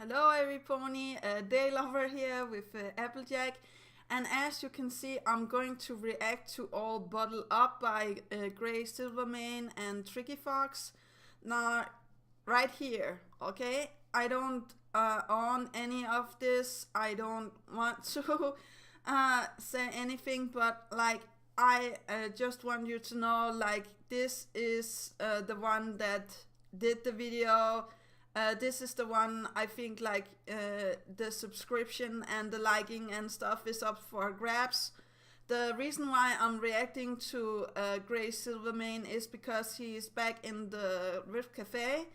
Hello everypony, Daylover here with Applejack, and as you can see I'm going to react to all Bottle Up by Grey Silvermane and Tricky Fox. Now, right here, okay? I don't own any of this, I don't want to say anything, but like I just want you to know, like, this is the one that did the video. This is the one I think, like, the subscription and the liking and stuff is up for grabs. The reason why I'm reacting to Grey Silvermane is because he's back in the Rift Cafe.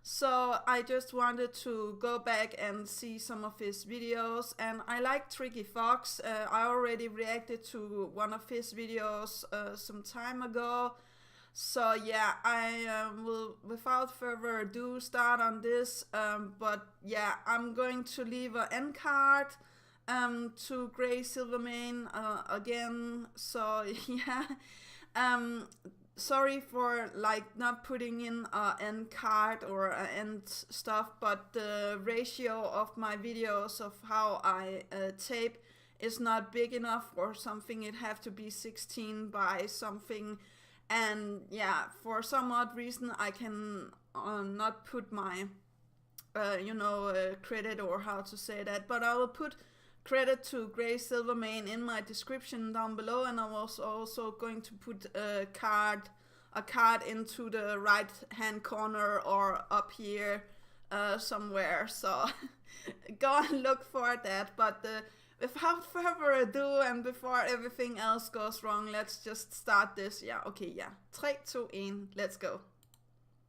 So I just wanted to go back and see some of his videos, and I like Tricky Fox. I already reacted to one of his videos some time ago. So yeah, I will, without further ado, start on this. But yeah, I'm going to leave an end card to Grey Silvermane again. So yeah, sorry for like not putting in an end card or end stuff, but the ratio of my videos of how I tape is not big enough or something. It have to be 16 by something. And yeah, for some odd reason I can not put my, credit, or how to say that, but I will put credit to Grey Silvermane in my description down below, and I was also going to put a card into the right hand corner or up here somewhere, so go and look for that. But without further ado, and before everything else goes wrong, let's just start this. Yeah, okay, yeah. 3, 2, 1, let's go.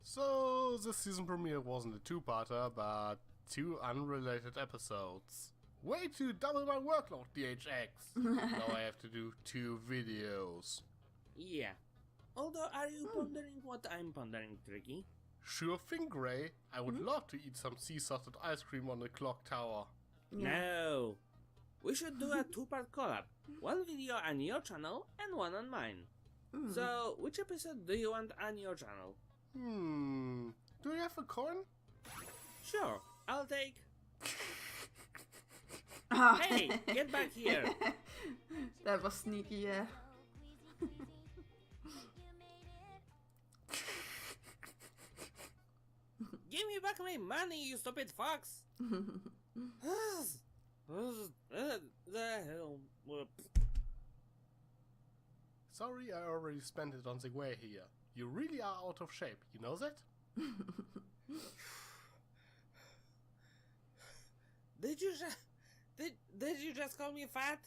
So, the season premiere wasn't a two-parter, but 2 unrelated episodes. Way to double my workload, DHX! Now I have to do 2 videos. Yeah. Although, are you pondering what I'm pondering, Tricky? Sure thing, Grey. I would love to eat some sea-salted ice cream on the clock tower. Yeah. No! We should do a 2-part collab. 1 video on your channel and 1 on mine. So, which episode do you want on your channel? Do you have a coin? Sure, I'll take... Hey, get back here! That was sneaky, yeah. Give me back my money, you stupid fox! The hell? Sorry, I already spent it on the way here. You really are out of shape, you know that? Did you just call me fat?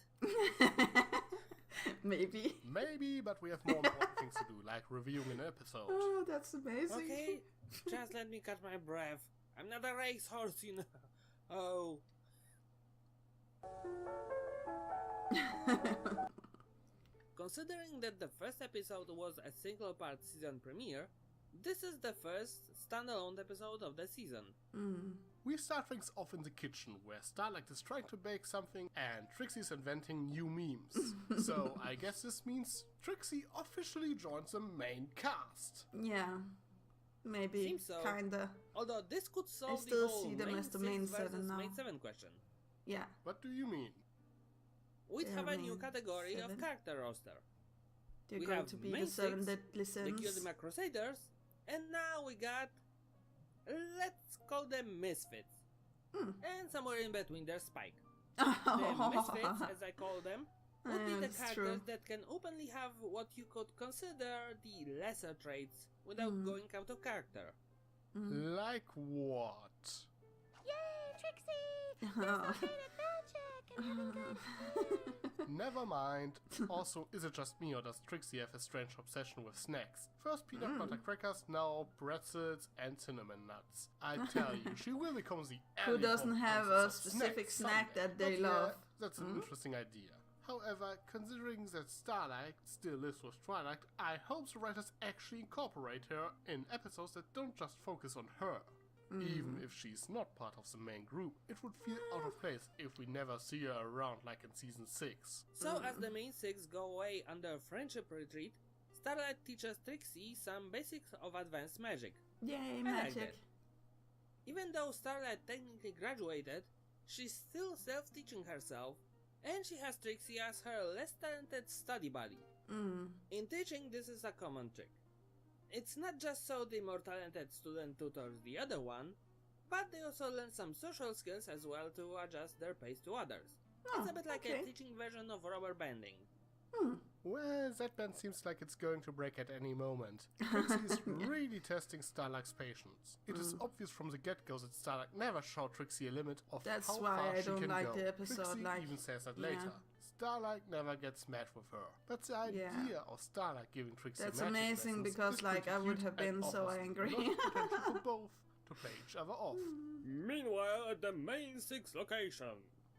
Maybe. Maybe, but we have more important things to do, like reviewing an episode. Oh, that's amazing. Okay, just let me catch my breath. I'm not a racehorse, you know. Oh. Considering that the first episode was a single-part season premiere, this is the first standalone episode of the season. We start things off in the kitchen, where Starlight is trying to bake something and Trixie's inventing new memes. So I guess this means Trixie officially joins the main cast. Yeah. Maybe. Seems so. Kinda. Although this could solve still the whole see them main as the 6 main versus 7 now. main 7 question. Yeah. What do you mean? We'd Yeah, have a new main category 7. of character roster. They're We going have to be main the 7 6, deadly The sins. Guilty Crusaders, and now we got, let's call them Misfits. And somewhere in between there's Spike. The Misfits, as I call them, would be the That's characters true. that can openly have what you could consider the lesser traits without going out of character. Like what? Yay, Trixie! There's no faded magic and having good. Never mind. Also, is it just me or does Trixie have a strange obsession with snacks? First peanut butter crackers, now pretzels and cinnamon nuts. I tell you, she will become the Who doesn't have a princess of specific snacks snack someday. that they But yeah, love? that's an interesting idea. However, considering that Starlight still lives with Twilight, I hope the writers actually incorporate her in episodes that don't just focus on her. Even if she's not part of the main group, it would feel out of place if we never see her around like in season 6. So as the main 6 go away under friendship retreat, Starlight teaches Trixie some basics of advanced magic. Yay, I like magic. that. Even Even though Starlight technically graduated, she's still self-teaching herself, and she has Trixie as her less talented study buddy. In teaching, this is a common trick. It's not just so the more talented student tutors the other one, but they also learn some social skills as well to adjust their pace to others. It's a bit like a teaching version of rubber banding. Well, that band seems like it's going to break at any moment. Trixie is really testing Starlight's patience. It is obvious from the get-go that Starlight never showed Trixie a limit of That's how why far I she don't can like go. the episode, Trixie like, even says that yeah. later. Starlight never gets mad with her. But the idea of Starlight giving Trixie That's magic amazing, lessons because is like pretty I would cute have been and so offers angry. lots of potential for both to play each other off. Meanwhile, at the main 6 location.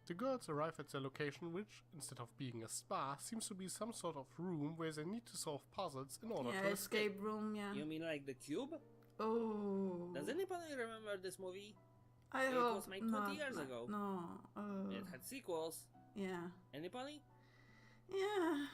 The girls arrive at their location, which, instead of being a spa, seems to be some sort of room where they need to solve puzzles in order Yeah, to escape room, yeah. You mean like the Cube? Oh. Does anybody remember this movie? I It hope was made 20 years ago. No. It had sequels. Yeah. Anybody? Yeah.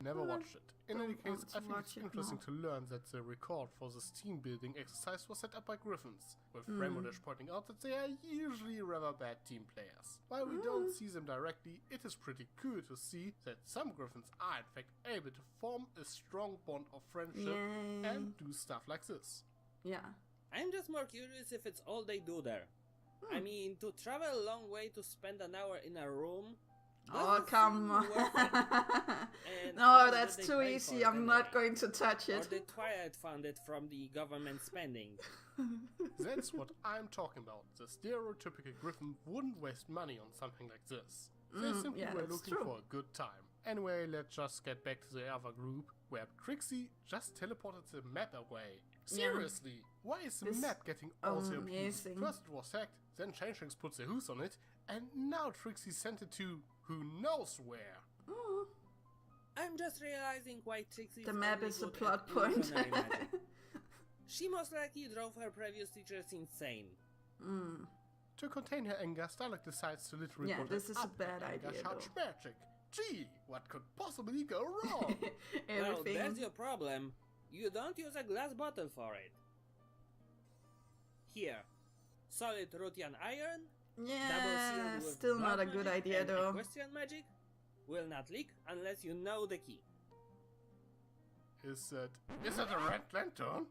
Never Well, watched it. In any don't case, want to I think watch it's it, interesting no. to learn that the record for this team building exercise was set up by Griffins, with Remodash pointing out that they are usually rather bad team players. While we don't see them directly, it is pretty cool to see that some Griffins are in fact able to form a strong bond of friendship Yay. and do stuff like this. Yeah. I'm just more curious if it's all they do there. I mean, to travel a long way to spend an hour in a room. Oh, doesn't come seem on. worth it. And No, how that's did they too pay easy. for it I'm anyway? not going to touch Or it. did Twilight fund it from the government spending? That's what I'm talking about. The stereotypical Griffin wouldn't waste money on something like this. They simply yeah, were that's looking true. for a good time. Anyway, let's just get back to the other group, where Trixie just teleported the map away. Seriously, why is the This map getting all the appeals? amazing. First it was hacked, then Changelings put their hooves on it, and now Trixie sent it to who knows where. I'm just realizing why Trixie The map only is a good plot at point. illusionary magic. She most likely drove her previous teachers insane. To contain her anger, Starlight decides to literally Yeah, put this is a up bad her anger idea, charge though. magic. Gee, what could possibly go wrong? Well, Everything. there's your problem. You don't use a glass bottle for it. Here, solid Ruthian iron, double Yeah, sealed with still not blood a good magic idea and though. equestrian magic, will not leak unless you know the key. Is that a red lantern?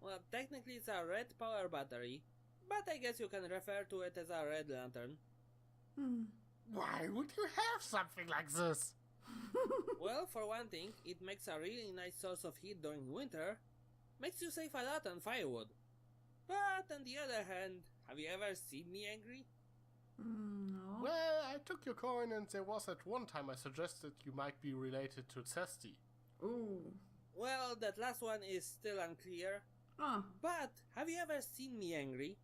Well, technically it's a red power battery, but I guess you can refer to it as a red lantern. Why would you have something like this? Well, for one thing, it makes a really nice source of heat during winter, makes you save a lot on firewood. But on the other hand, have you ever seen me angry? No. Well, I took your coin and there was at one time I suggested you might be related to Cesty. Ooh. Well, that last one is still unclear. Oh. But have you ever seen me angry?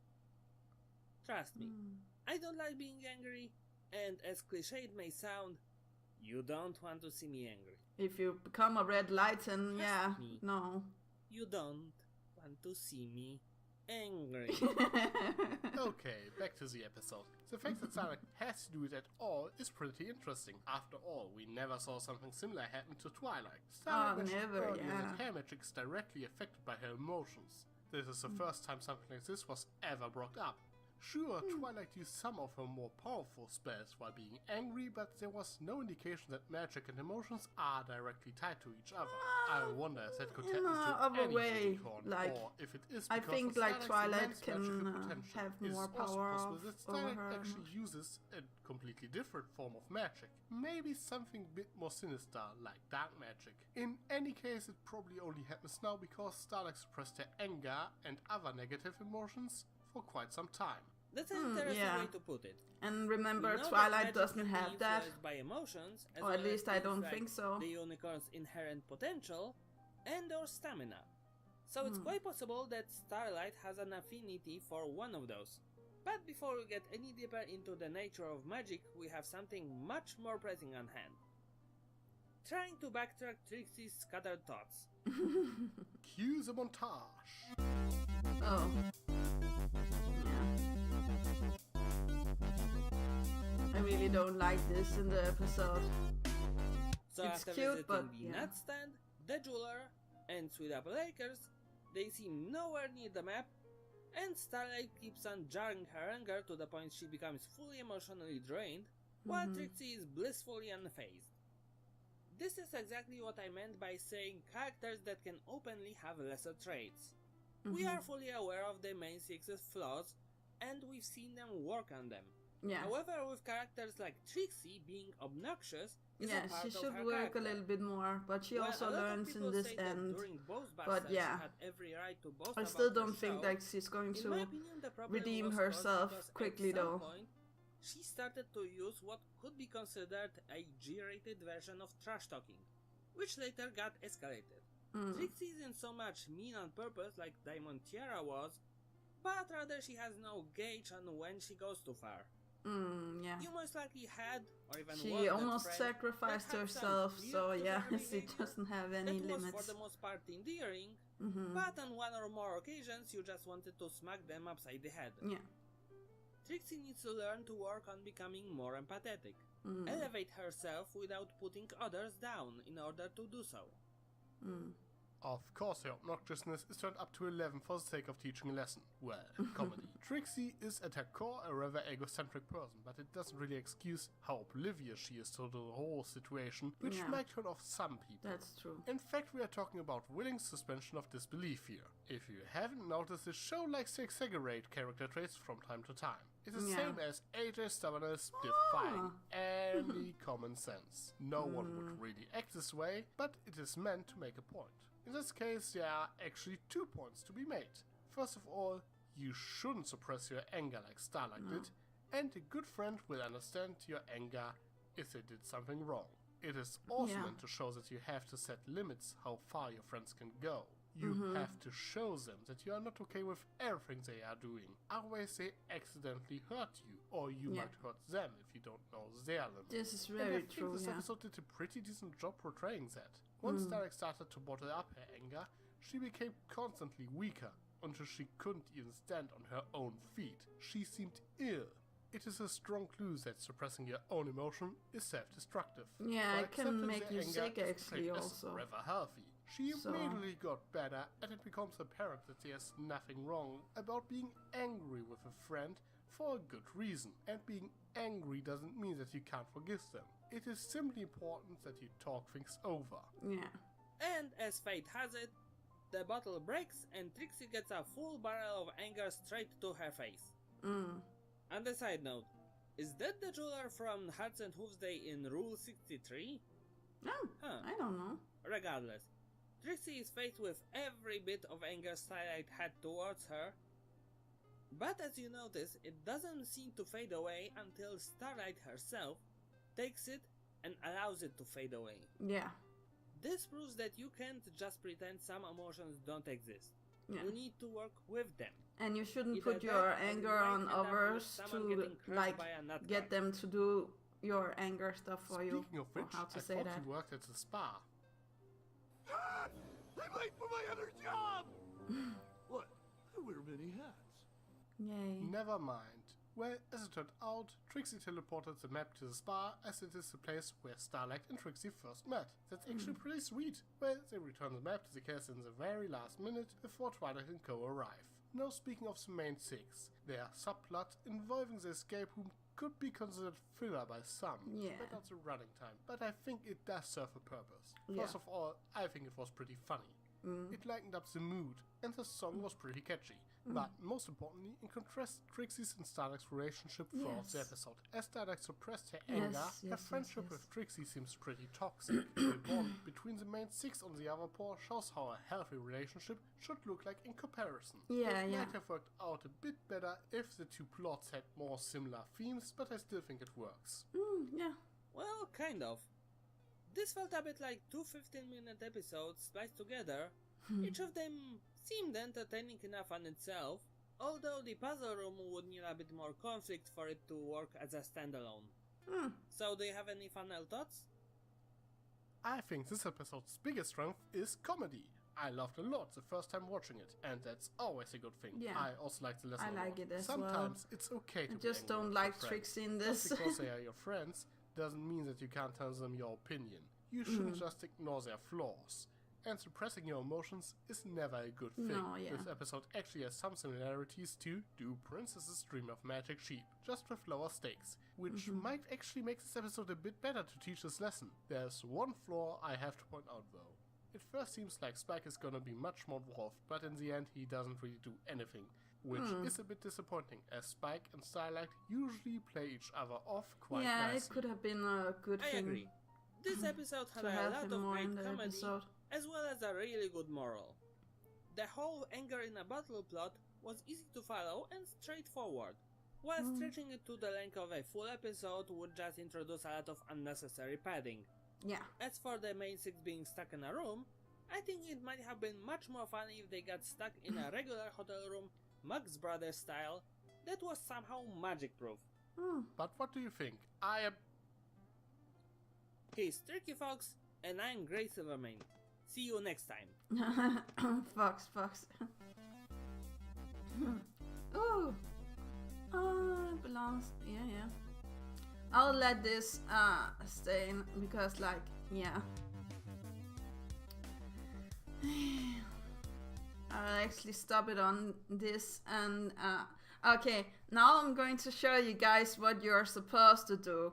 Trust me, I don't like being angry, and as cliche it may sound, you don't want to see me angry. If you become a red light, then yeah, me. no. You don't want to see me angry. Okay, back to the episode. The fact that Starlight has to do it at all is pretty interesting. After all, we never saw something similar happen to Twilight. Starlight mentioned never, earlier yeah. that hair magic is directly affected by her emotions. This is the first time something like this was ever brought up. Sure, Twilight used some of her more powerful spells while being angry, but there was no indication that magic and emotions are directly tied to each other. I wonder if that could happen to other any way, unicorn, like, or if it is I because think, of like, Starlight's Twilight immense can, magical potential. have It is more also power possible that over Starlight her actually emotions. uses a completely different form of magic. Maybe something a bit more sinister, like dark magic. In any case, it probably only happens now because Starlight suppressed her anger and other negative emotions for quite some time. That's an interesting yeah. way to put it. And We remember, know that Twilight magic doesn't can be have that. influenced by emotions, as Or well at as least I things don't like think so. the unicorn's inherent potential and or stamina. So it's quite possible that Starlight has an affinity for one of those. But before we get any deeper into the nature of magic, we have something much more pressing on hand. Trying to backtrack Trixie's scattered thoughts. Cue the montage. Oh. I really don't like this in the episode. So It's after cute, visiting but the yeah. nightstand, the jeweler, and Sweet Apple Acres, they seem nowhere near the map, and Starlight keeps on jarring her anger to the point she becomes fully emotionally drained, while Trixie is blissfully unfazed. This is exactly what I meant by saying characters that can openly have lesser traits. We are fully aware of the main six's flaws, and we've seen them work on them. Yeah. However, with characters like Trixie being obnoxious is Yeah, a part she of should her work character. a little bit more, but she While also a lot of learns people in this say that end. during both But battles yeah, she had every right to boast I about still her don't think show. like she's going In to my opinion, the problem redeem was herself caused because quickly at some though. point, she started to use what could be considered a G-rated version of trash talking, which later got escalated. Trixie isn't so much mean on purpose like Diamond Tiara was, but rather she has no gauge on when she goes too far. Yeah. You most likely had, or even She was that almost friend sacrificed that had some herself, clear so to yeah, their she behavior doesn't have any that was limits. for the most part endearing, but on one or more occasions you just wanted to smack them upside the head. Yeah. Trixie needs to learn to work on becoming more empathetic, elevate herself without putting others down in order to do so. Of course, her obnoxiousness is turned up to 11 for the sake of teaching a lesson. Well, comedy. Trixie is at her core a rather egocentric person, but it doesn't really excuse how oblivious she is to the whole situation, which Yeah. might turn off some people. That's true. In fact, we are talking about willing suspension of disbelief here. If you haven't noticed, the show likes to exaggerate character traits from time to time. It's the Yeah. same as AJ's stubbornness defying any common sense. No one would really act this way, but it is meant to make a point. In this case, there are actually 2 points to be made. First of all, you shouldn't suppress your anger like Starlight did, and a good friend will understand your anger if they did something wrong. It is also meant to show that you have to set limits how far your friends can go. You have to show them that you are not okay with everything they are doing. Otherwise they accidentally hurt you, or you might hurt them if you don't know their limits. This is And very I think true, this yeah. episode did a pretty decent job portraying that. Once Starlight started to bottle up her anger, she became constantly weaker, until she couldn't even stand on her own feet. She seemed ill. It is a strong clue that suppressing your own emotion is self-destructive. Yeah, While it can accepting make their you anger sick is actually portrayed as also. rather healthy. She So- immediately got better, and it becomes apparent that there's nothing wrong about being angry with a friend for a good reason. And being angry doesn't mean that you can't forgive them. It is simply important that you talk things over. Yeah. And as fate has it, the bottle breaks and Trixie gets a full barrel of anger straight to her face. On the side note, is that the jeweler from Hearts and Hooves Day in Rule 63? Oh, Huh. I don't know. Regardless, Trixie is faced with every bit of anger Starlight had towards her, but as you notice, it doesn't seem to fade away until Starlight herself takes it and allows it to fade away. Yeah. This proves that you can't just pretend some emotions don't exist. Yeah. You need to work with them. And you shouldn't Either put that your or you anger might on end up with others someone to getting crushed like by a nut get crack. them to do your anger stuff for you. Speaking of Or which, how to I say thought that. you worked at the spa. I'm late for my other job! What? I wear many hats. Yay. Never mind. Well, as it turned out, Trixie teleported the map to the spa, as it is the place where Starlight and Trixie first met. That's actually pretty sweet. Well, they return the map to the cast in the very last minute before Twilight and Co. arrive. Now, speaking of the main six, their subplot involving the escape room could be considered filler by some, Yeah. but not the running time. But I think it does serve a purpose. Yeah. First of all, I think it was pretty funny. It lightened up the mood, and the song was pretty catchy. But most importantly, in contrast, Trixie's and Starlight's relationship throughout the Yes. episode. As Starlight suppressed her Yes, anger, her yes, friendship yes. with Trixie seems pretty toxic. The bond between the main six on the other paw shows how a healthy relationship should look like in comparison. Yeah, It yeah. might have worked out a bit better if the two plots had more similar themes, but I still think it works. Yeah. Well, kind of. This felt a bit like two 15-minute episodes spliced together. Each of them seemed entertaining enough on itself, although the puzzle room would need a bit more conflict for it to work as a standalone. So do you have any final thoughts? I think this episode's biggest strength is comedy. I laughed a lot the first time watching it, and that's always a good thing. Yeah. I also like the lesson I a like lot. it as well. Sometimes it's okay to I be just angry don't with like your friends. Trixie in Just this. because they are your friends doesn't mean that you can't tell them your opinion. You shouldn't just ignore their flaws. and suppressing your emotions is never a good thing. No, yeah. This episode actually has some similarities to Do Princesses Dream of Magic Sheep, just with lower stakes, which might actually make this episode a bit better to teach this lesson. There's one flaw I have to point out though. It first seems like Spike is gonna be much more dwarfed, but in the end he doesn't really do anything, which is a bit disappointing, as Spike and Starlight usually play each other off quite Yeah, nicely. it could have been a good I thing. agree. This episode had To a have lot him of more in great the comedy, episode. as well as a really good moral. The whole anger in a bottle plot was easy to follow and straightforward, while stretching it to the length of a full episode would just introduce a lot of unnecessary padding. Yeah. As for the main six being stuck in a room, I think it might have been much more funny if they got stuck in a regular hotel room, Mugs Brothers style, that was somehow magic proof. But what do you think? I am... He's Tricky Fox, and I'm Grey Silvermane. See you next time. Fox. Ooh. Oh, it belongs. Yeah. I'll let this stay in because, like, yeah. I'll actually stop it on this and okay, now I'm going to show you guys what you're supposed to do.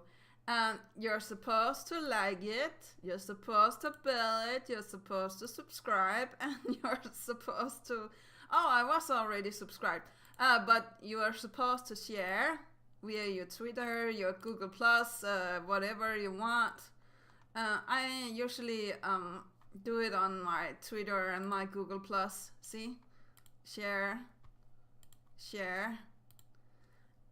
You're supposed to like it, you're supposed to bell it, you're supposed to subscribe, and you're supposed to... Oh, I was already subscribed. But you are supposed to share via your Twitter, your Google+, whatever you want. I usually do it on my Twitter and my Google+. See? Share.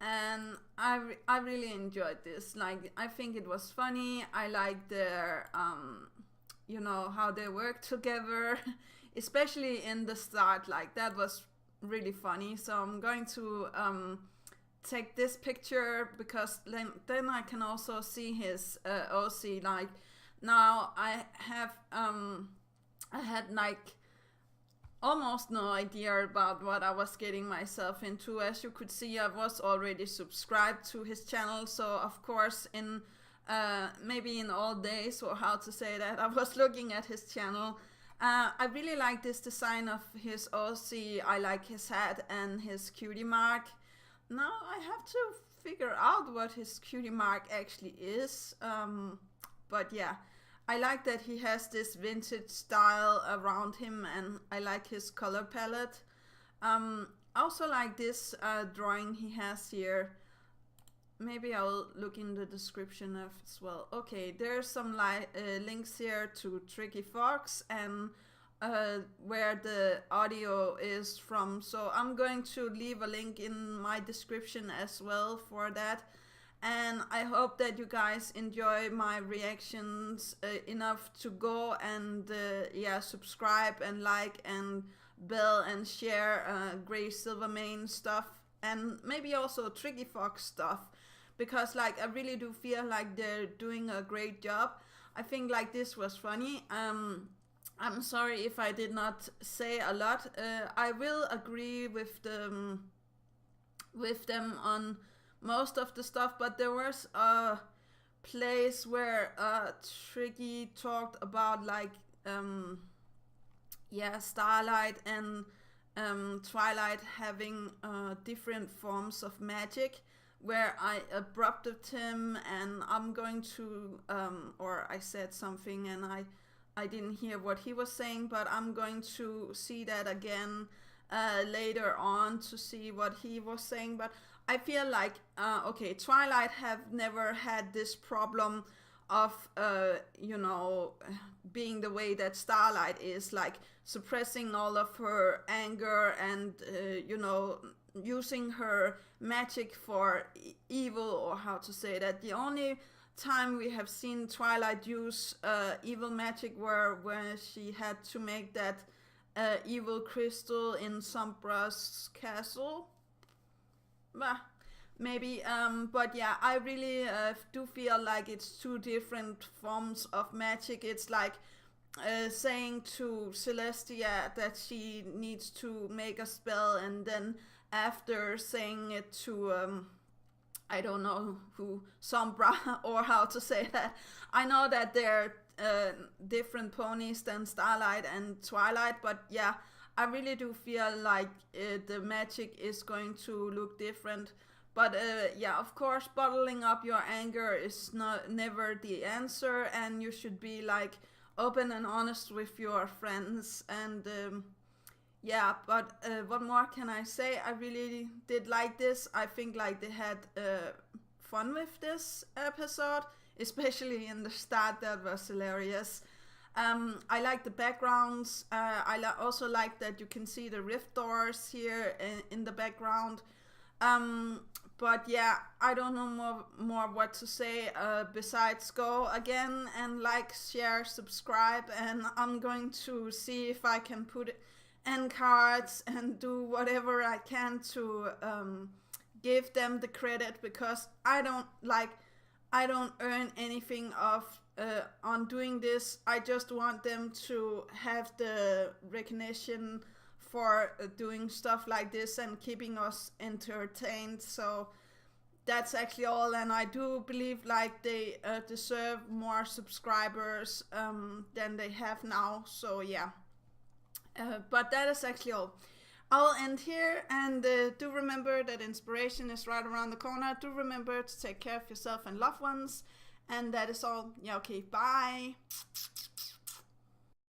And I really enjoyed this. Like, I think it was funny. I like their, you know, how they work together, especially in the start. Like, that was really funny. So I'm going to take this picture because then I can also see his OC. Like, now I had like almost no idea about what I was getting myself into. As you could see, I was already subscribed to his channel, so of course in maybe in all days, or how to say that, I was looking at his channel. I really like this design of his OC. I like his hat and his cutie mark. Now I have to figure out what his cutie mark actually is, but yeah, I like that he has this vintage style around him, and I like his color palette. I also like this drawing he has here. Maybe I'll look in the description as well. Okay, there's some links here to Tricky Fox and where the audio is from. So I'm going to leave a link in my description as well for that. And I hope that you guys enjoy my reactions enough to go and yeah, subscribe and like and bell and share Grey Silvermane stuff, and maybe also Tricky Fox stuff, because like I really do feel like they're doing a great job. I think like this was funny. I'm sorry if I did not say a lot. I will agree with them on most of the stuff, but there was a place where Tricky talked about like yeah, Starlight and Twilight having different forms of magic, where I abrupted him and I'm going to or I said something and I didn't hear what he was saying, but I'm going to see that again later on to see what he was saying. But I feel like, okay, Twilight have never had this problem of, you know, being the way that Starlight is, like suppressing all of her anger and, you know, using her magic for evil, or how to say that. The only time we have seen Twilight use evil magic were when she had to make that evil crystal in Sombra's castle. Maybe, but yeah, I really do feel like it's two different forms of magic. It's like saying to Celestia that she needs to make a spell, and then after saying it to I don't know who, Sombra, or how to say that. I know that they're different ponies than Starlight and Twilight, but yeah, I really do feel like the magic is going to look different. But yeah, of course, bottling up your anger is never the answer, and you should be like open and honest with your friends. And yeah, but what more can I say? I really did like this. I think like they had fun with this episode, especially in the start. That was hilarious. I like the backgrounds. I also like that you can see the rift doors here in the background. But yeah, I don't know more what to say besides go again and like, share, subscribe, and I'm going to see if I can put end cards and do whatever I can to give them the credit, because I don't earn anything on doing this. I just want them to have the recognition for doing stuff like this and keeping us entertained. So that's actually all, and I do believe like they deserve more subscribers than they have now. So yeah, but that is actually all. I'll end here, and do remember that inspiration is right around the corner. Do remember to take care of yourself and loved ones, and that is all. Yeah, okay, bye.